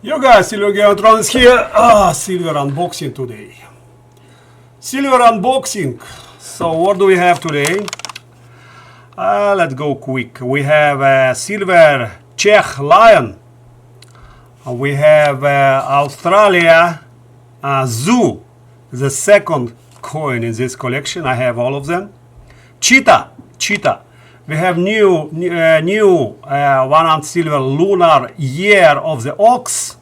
Yo guys, silverGameOfThrones here. Silver unboxing today. Silver unboxing. So what do we have today? Let's go quick. We have silver Czech lion. We have Australia zoo, the second coin in this collection. I have all of them. Cheetah. We have new 1 ounce silver lunar year of the ox.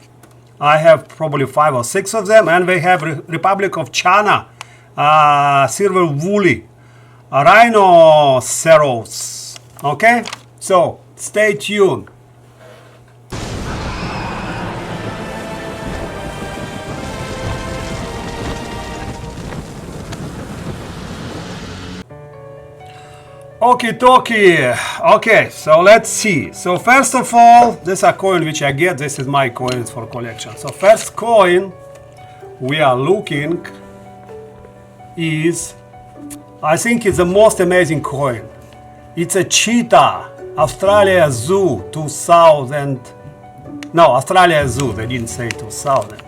I have probably 5 or 6 of them, and we have Republic of China silver woolly rhinoceros. Okay, so stay tuned. Okie dokie. Okay, so let's see. So first of all, this is a coin which I get. This is my coins for collection. So first coin we are looking is, I think it's the most amazing coin. It's a cheetah, Australia Zoo 2000. No, Australia Zoo, they didn't say 2000.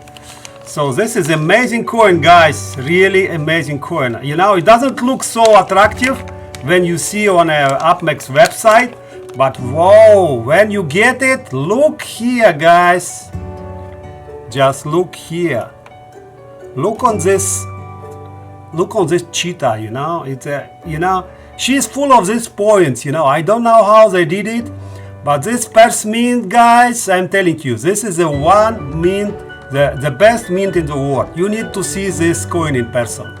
So this is amazing coin, guys. Really amazing coin. You know, it doesn't look so attractive when you see on a Apmex website, but whoa, when you get it, look here, guys. Just look here. Look on this cheetah. You know, it's a, you know, she's full of these points. You know, I don't know how they did it, but this purse mint, guys, I'm telling you, this is the one mint, the best mint in the world. You need to see this coin in person.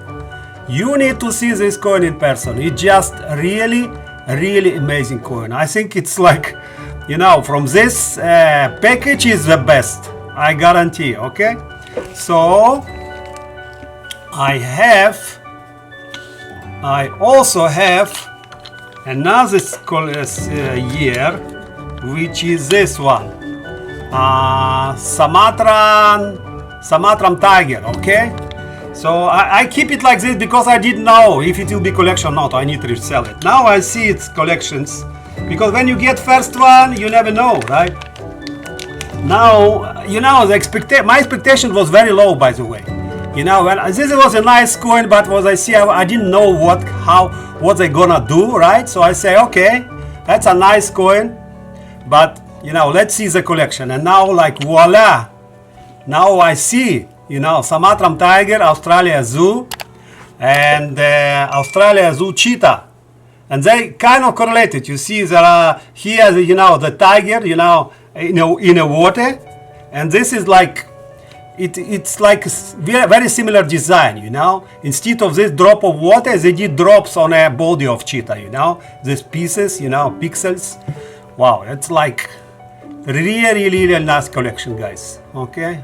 You need to see this coin in person. It's just really amazing coin. I think it's like, you know, from this package is the best, I guarantee. Okay, so I also have another year, which is this one, Sumatran tiger. Okay, so I keep it like this because I didn't know if it will be collection or not. I need to resell it. Now I see its collections, because when you get first one, you never know, right? Now, you know, my expectation was very low, by the way. You know, when this was a nice coin, but what I see, I didn't know what they gonna do, right? So I say, okay, that's a nice coin, but you know, let's see the collection. And now, like, voila, now I see, you know, Sumatran tiger, Australia Zoo, and Australia Zoo cheetah, and they kind of correlated. You see, there are here, you know, the tiger, you know, in a water, and this is like, it's like very similar design, you know. Instead of this drop of water, they did drops on a body of cheetah, you know, these pieces, you know, pixels. Wow, it's like really nice collection, guys. Okay,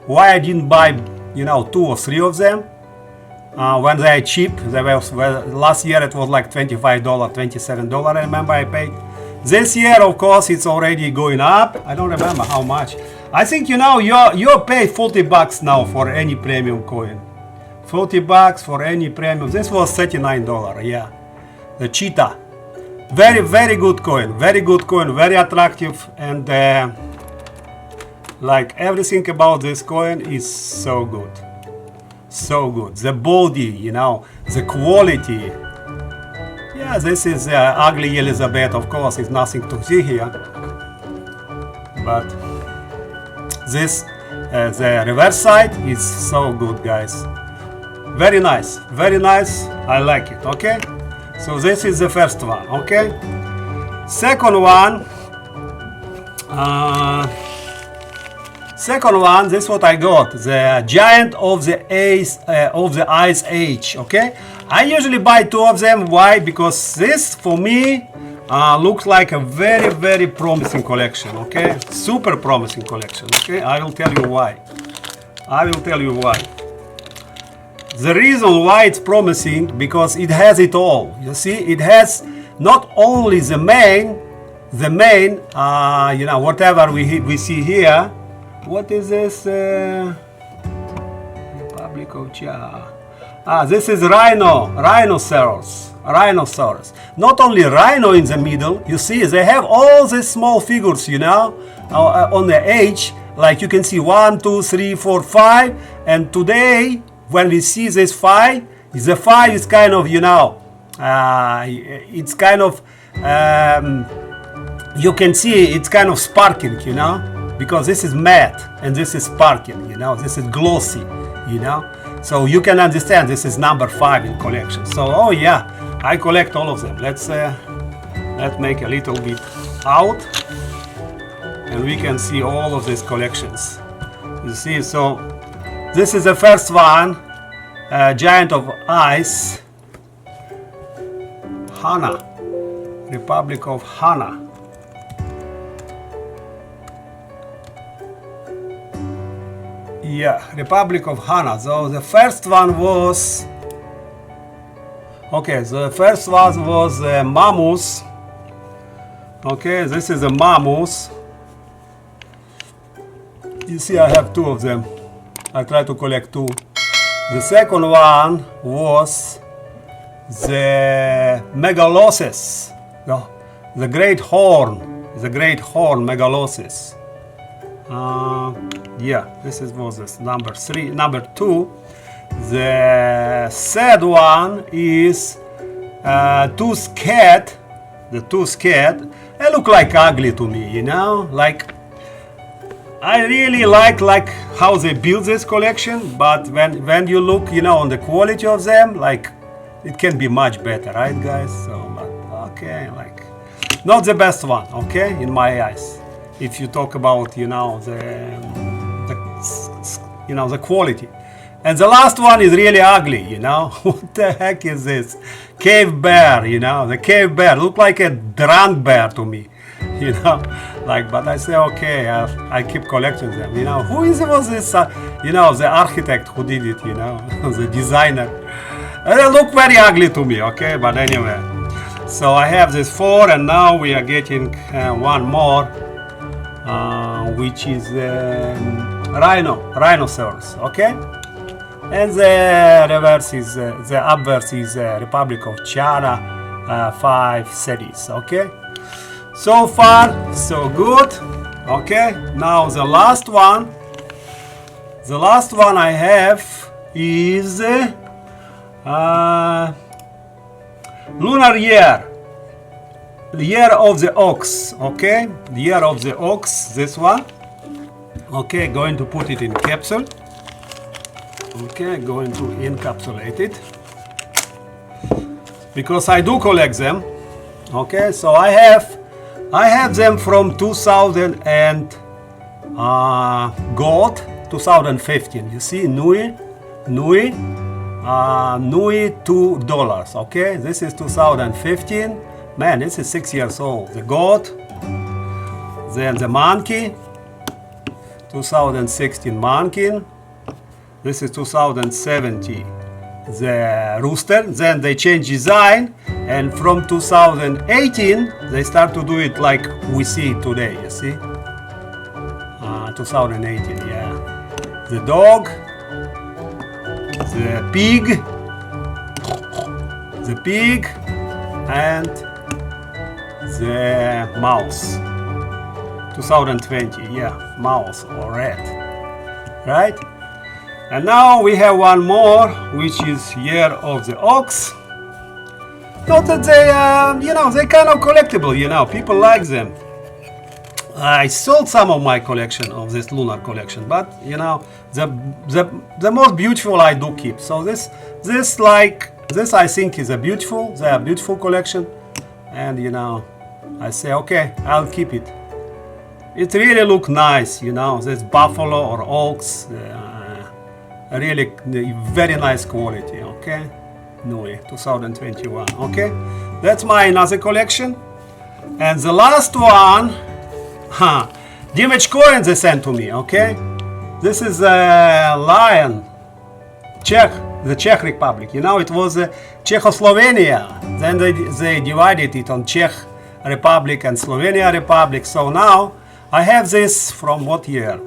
why I didn't buy, you know, 2 or 3 of them when they are cheap. They were, last year it was like $25, $27, I remember I paid. This year, of course, it's already going up. I don't remember how much. I think, you know, you pay $40 now for any premium coin. $40 for any premium. This was $39, yeah. The cheetah. Very good coin. Very good coin. Very attractive, and like everything about this coin is so good. So good. The body, you know, the quality. Yeah, this is ugly Elizabeth, of course, is nothing to see here. But this, the reverse side is so good, guys. Very nice, I like it. Okay, so this is the first one. Okay, second one, this is what I got, the giant of the Ice Age. Okay, I usually buy 2 of them. Why? Because this, for me, looks like a very promising collection. Okay, super promising collection. Okay, I will tell you why. The reason why it's promising, because it has it all. You see, it has not only the main, you know, whatever we see here. What is this? Republic of China. This is rhinoceros. Not only rhino in the middle, you see, they have all these small figures, you know, on the edge, like you can see 1, 2, 3, 4, 5, and today when we see this 5, the 5 is kind of, you know, it's kind of, you can see it's kind of sparking, you know, because this is matte and this is sparking, you know, this is glossy, you know, so you can understand this is number 5 in collection. So, oh yeah, I collect all of them. Let's make a little bit out, and we can see all of these collections. You see, so this is the first one, Giant of Ice, Hana, Republic of Hana. Yeah, Republic of Hana. So the first one was, okay, so the first one was Mammoth. Okay, this is a Mammoth. You see, I have 2 of them. I try to collect 2. The second one was the Megalossus, the Great Horn, Megalossus. Yeah, this was this number 3. Number 2, the third one is Tooth Cat. The Tooth Cat. They look like ugly to me, you know, like. I really like how they build this collection, but when you look, you know, on the quality of them, like it can be much better, right, guys? So, but okay, like not the best one, okay, in my eyes. If you talk about, you know, the quality. And the last one is really ugly, you know. What the heck is this? Cave bear, you know, the cave bear look like a drunk bear to me. You know, like, but I say, okay, I keep collecting them, you know. Was this, you know, the architect who did it, you know, the designer. And they look very ugly to me, okay, but anyway. So I have this 4, and now we are getting one more, which is Rhinoceros, okay. And the reverse is, the obverse is Republic of China, 5 cities, okay. So far, so good. Okay, now the last one. The last one I have is Lunar Year. The Year of the Ox. Okay, the Year of the Ox, this one. Okay, going to put it in capsule. Okay, going to encapsulate it. Because I do collect them. Okay, so I have them from 2000 and GOT 2015. You see, Nui $2. Okay, this is 2015. Man, this is 6 years old. The GOT, then the Monkey, 2016 Monkey. This is 2017. The Rooster. Then they change design. And from 2018, they start to do it like we see today, you see? 2018, yeah. The dog, the pig, and the mouse. 2020, yeah, mouse or rat, right? And now we have one more, which is Year of the Ox. Not that they, you know, they kind of collectible, you know, people like them. I sold some of my collection of this lunar collection, but you know, the most beautiful I do keep. So this I think is they are beautiful collection, and you know, I say okay, I'll keep it. It really look nice, you know, this buffalo or oaks, really very nice quality, okay. Nui 2021. Okay, that's my another collection. And the last one, damage coin they sent to me. Okay, this is a lion, the Czech Republic. You know, it was Czechoslovenia. Then they divided it on Czech Republic and Slovenia Republic. So now I have this from what year?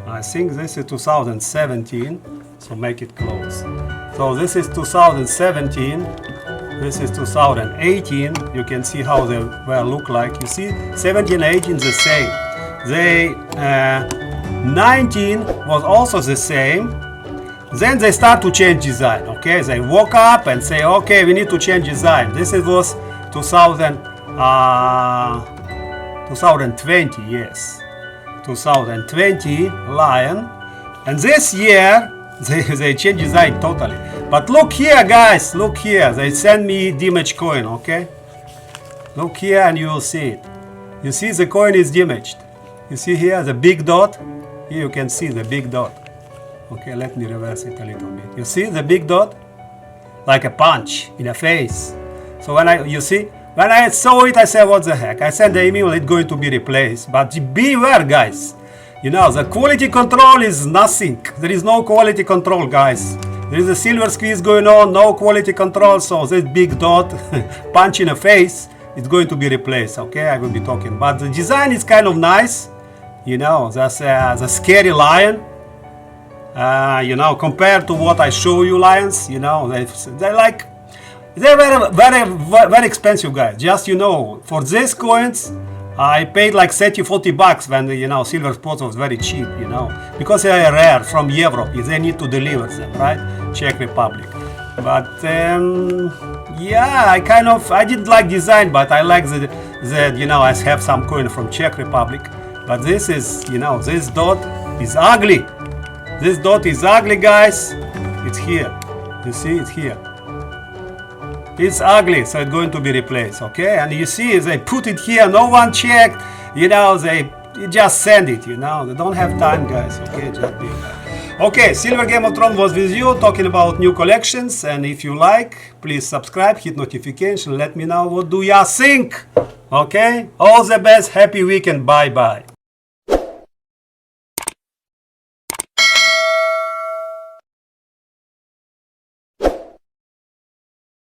I think this is 2017. So make it close. So this is 2017, this is 2018. You can see how they will look like. You see, 17, 18 the same. 19 was also the same. Then they start to change design. Okay, they woke up and say, okay, we need to change design. This was 2020, yes, 2020 lion, and this year they change design totally. But look here, guys, look here, they send me damaged coin. Okay, look here and you will see it. You see the coin is damaged. You see here the big dot. Here you can see the big dot. Okay, let me reverse it a little bit. You see the big dot? Like a punch in the face. So when I saw it, I said, what the heck? I sent the email, it's going to be replaced. But beware, guys. You know, the quality control is nothing. There is no quality control, guys. There is a silver squeeze going on, no quality control. So this big dot, punch in the face, it's going to be replaced. Okay, I will be talking. But the design is kind of nice. You know, that's the scary lion. You know, compared to what I show you lions, you know, they're very expensive, guys. Just, you know, for these coins, I paid like 30-40 bucks when, you know, silver spots was very cheap, you know, because they are rare from Europe. They need to deliver them, right? Czech Republic. But yeah, I didn't like design, but I like the you know, I have some coin from Czech Republic. But this is, you know, this dot is ugly. This dot is ugly, guys. It's here. You see, it's here. It's ugly, so it's going to be replaced, okay? And you see, they put it here. No one checked. You know, they just send it, you know. They don't have time, guys, okay? Just be okay, Silver Game of Thrones was with you, talking about new collections. And if you like, please subscribe, hit notification. Let me know what do you think, okay? All the best. Happy weekend. Bye-bye.